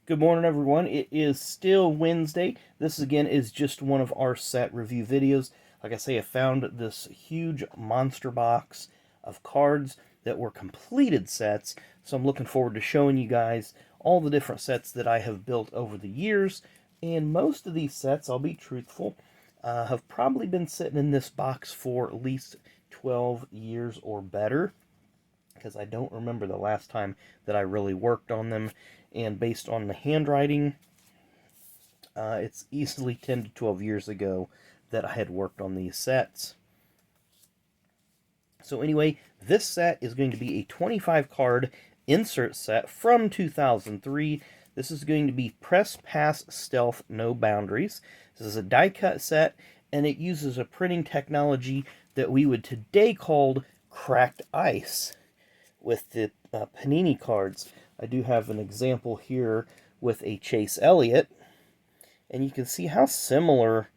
Good morning, everyone. It is still Wednesday. This again is just one of our set review videos. Like I say, I found this huge monster box of cards that were completed sets, so I'm looking forward to showing you guys all the different sets that I have built over the years. And most of these sets, I'll be truthful, have probably been sitting in this box for at least 12 years or better, because I don't remember the last time that I really worked on them. And based on the handwriting, it's easily 10 to 12 years ago that I had worked on these sets. So anyway, this set is going to be a 25 card insert set from 2003. This is going to be Press Pass Stealth No Boundaries. This is a die cut set, and it uses a printing technology that we would today call cracked ice with the Panini cards. I do have an example here with a Chase Elliott, and you can see how similar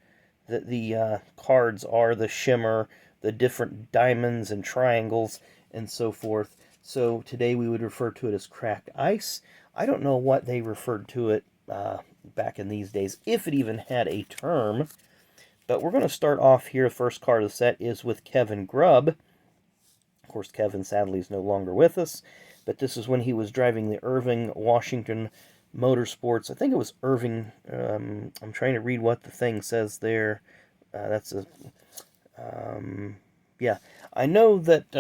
that the cards are, the shimmer, the different diamonds and triangles, and so forth. So today we would refer to it as cracked ice. I don't know what they referred to it back in these days, if it even had a term. But we're going to start off here. The first card of the set is with Kevin Grubb. Of course, Kevin sadly is no longer with us, but this is when he was driving the Irving Washington Motorsports. I think it was Irving. I'm trying to read what the thing says there. That's a yeah. I know that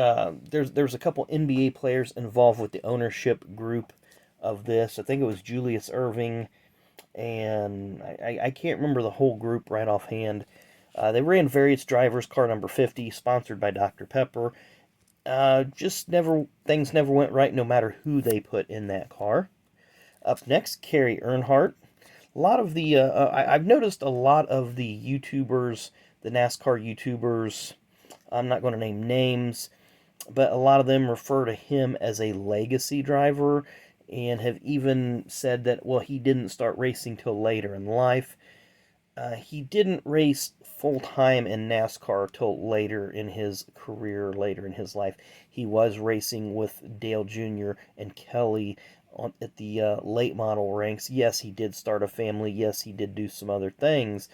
there's a couple NBA players involved with the ownership group of this. I think it was Julius Irving, and I can't remember the whole group right offhand. They ran various drivers. Car number 50, sponsored by Dr. Pepper. Just never things never went right, no matter who they put in that car. Up next, Kerry Earnhardt. A lot of the I've noticed a lot of the YouTubers, the NASCAR YouTubers. I'm not going to name names, but a lot of them refer to him as a legacy driver, and have even said that, well, he didn't start racing till later in life. He didn't race full-time in NASCAR till later in his career, later in his life. He was racing with Dale Jr. and Kelly at the late model ranks. Yes, he did start a family. Yes, he did do some other things.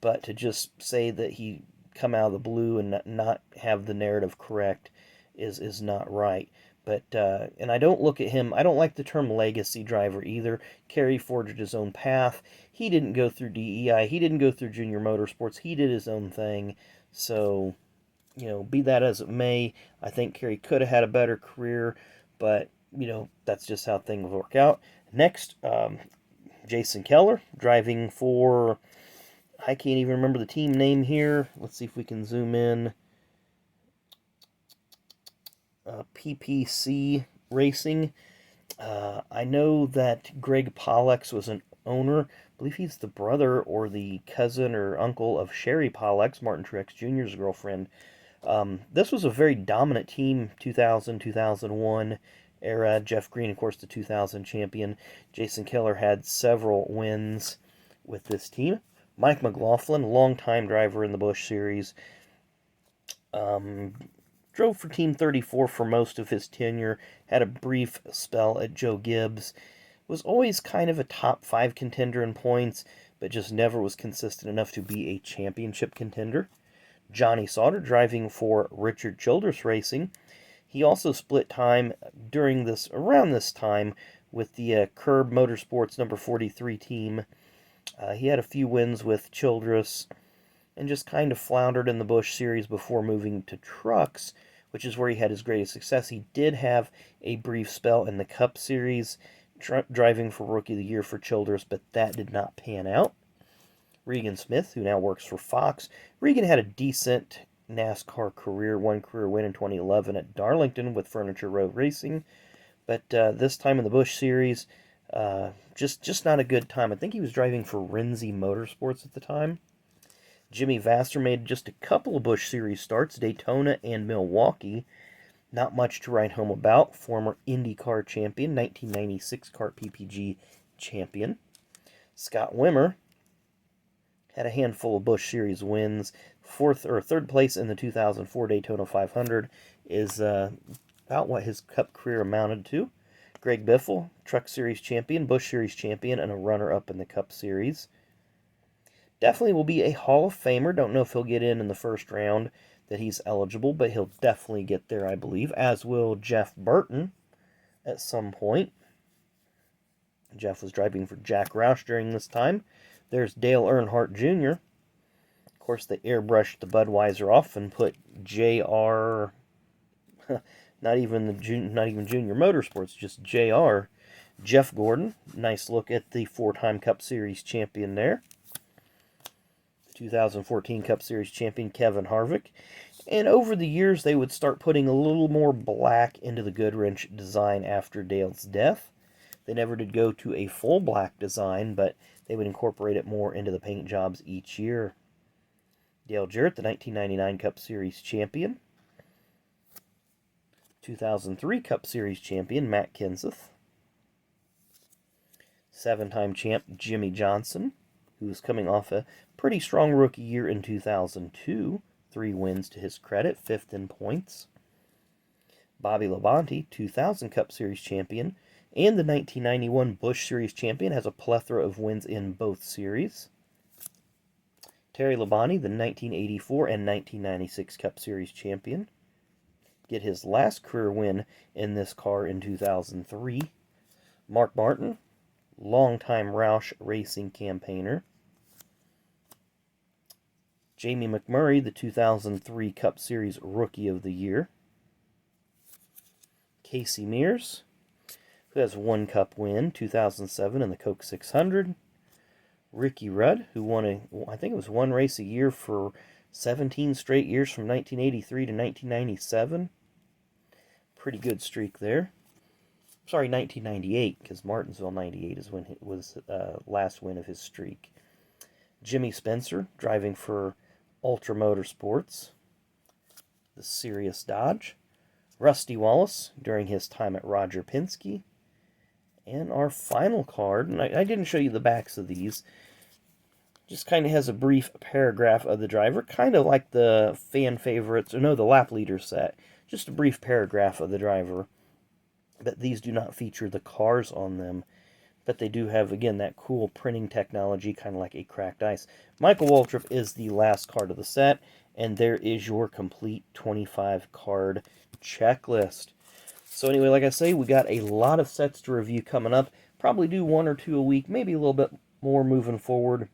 But to just say that he come out of the blue and not have the narrative correct is not right. But and I don't look at him. I don't like the term legacy driver either. Kerry forged his own path. He didn't go through DEI. He didn't go through Junior Motorsports. He did his own thing. So, be that as it may, I think Kerry could have had a better career, but that's just how things work out. Next, Jason Keller driving for, I can't even remember the team name here. Let's see if we can zoom in. PPC Racing. I know that Greg Pollux was an owner. I believe he's the brother or the cousin or uncle of Sherry Pollux, Martin Truex Jr.'s girlfriend. This was a very dominant team, 2000, 2001 era. Jeff Green, of course, the 2000 champion. Jason Keller had several wins with this team. Mike McLaughlin, longtime driver in the Busch Series. Drove for Team 34 for most of his tenure, had a brief spell at Joe Gibbs, was always kind of a top 5 contender in points, but just never was consistent enough to be a championship contender. Johnny Sauter driving for Richard Childress Racing. He also split time around this time with the Curb Motorsports number 43 team. He had a few wins with Childress, and just kind of floundered in the Busch Series before moving to trucks, which is where he had his greatest success. He did have a brief spell in the Cup Series, driving for Rookie of the Year for Childress, but that did not pan out. Regan Smith, who now works for Fox. Regan had a decent NASCAR career, one career win in 2011 at Darlington with Furniture Road Racing, but this time in the Busch Series, just not a good time. I think he was driving for Renzi Motorsports at the time. Jimmy Vasser made just a couple of Busch Series starts, Daytona and Milwaukee. Not much to write home about. Former IndyCar champion, 1996 CART PPG champion. Scott Wimmer had a handful of Busch Series wins. Third place in the 2004 Daytona 500 is about what his Cup career amounted to. Greg Biffle, Truck Series champion, Busch Series champion, and a runner-up in the Cup Series. Definitely will be a Hall of Famer. Don't know if he'll get in the first round that he's eligible, but he'll definitely get there, I believe, as will Jeff Burton at some point. Jeff was driving for Jack Roush during this time. There's Dale Earnhardt Jr. Of course, they airbrushed the Budweiser off and put JR, not even Junior Motorsports, just JR. Jeff Gordon, nice look at the four-time Cup Series champion there. 2014 Cup Series champion Kevin Harvick. And over the years, they would start putting a little more black into the Goodwrench design after Dale's death. They never did go to a full black design, but they would incorporate it more into the paint jobs each year. Dale Jarrett, the 1999 Cup Series champion. 2003 Cup Series champion Matt Kenseth. Seven-time champ Jimmie Johnson, who was coming off a pretty strong rookie year in 2002. 3 wins to his credit, 5th in points. Bobby Labonte, 2000 Cup Series champion, and the 1991 Busch Series champion, has a plethora of wins in both series. Terry Labonte, the 1984 and 1996 Cup Series champion, get his last career win in this car in 2003. Mark Martin, longtime Roush Racing campaigner. Jamie McMurray, the 2003 Cup Series Rookie of the Year. Casey Mears, who has 1 Cup win, 2007 in the Coke 600. Ricky Rudd, who won I think it was 1 race a year for 17 straight years from 1983 to 1997. Pretty good streak there. Sorry, 1998, because Martinsville 98 is when it was last win of his streak. Jimmy Spencer, driving for Ultra Motorsports, the Sirius Dodge. Rusty Wallace, during his time at Roger Penske. And our final card, and I didn't show you the backs of these, just kind of has a brief paragraph of the driver, kind of like the fan favorites, or no, the lap leader set. Just a brief paragraph of the driver. But these do not feature the cars on them. But they do have, again, that cool printing technology, kind of like a cracked ice. Michael Waltrip is the last card of the set, and there is your complete 25-card checklist. So anyway, like I say, we got a lot of sets to review coming up. Probably do 1 or 2 a week, maybe a little bit more moving forward,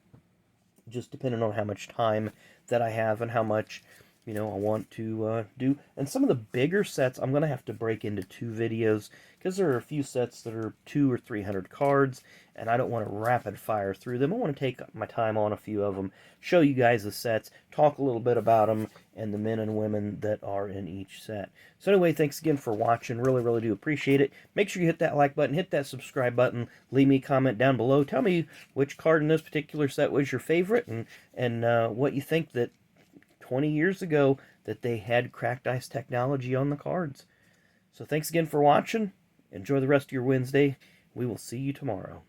just depending on how much time that I have and how much, I want to do. And some of the bigger sets, I'm going to have to break into 2 videos, because there are a few sets that are 200 or 300 cards, and I don't want to rapid fire through them. I want to take my time on a few of them, show you guys the sets, talk a little bit about them, and the men and women that are in each set. So anyway, thanks again for watching. Really, really do appreciate it. Make sure you hit that like button, hit that subscribe button, leave me a comment down below. Tell me which card in this particular set was your favorite, and what you think that 20 years ago that they had cracked ice technology on the cards. So thanks again for watching. Enjoy the rest of your Wednesday. We will see you tomorrow.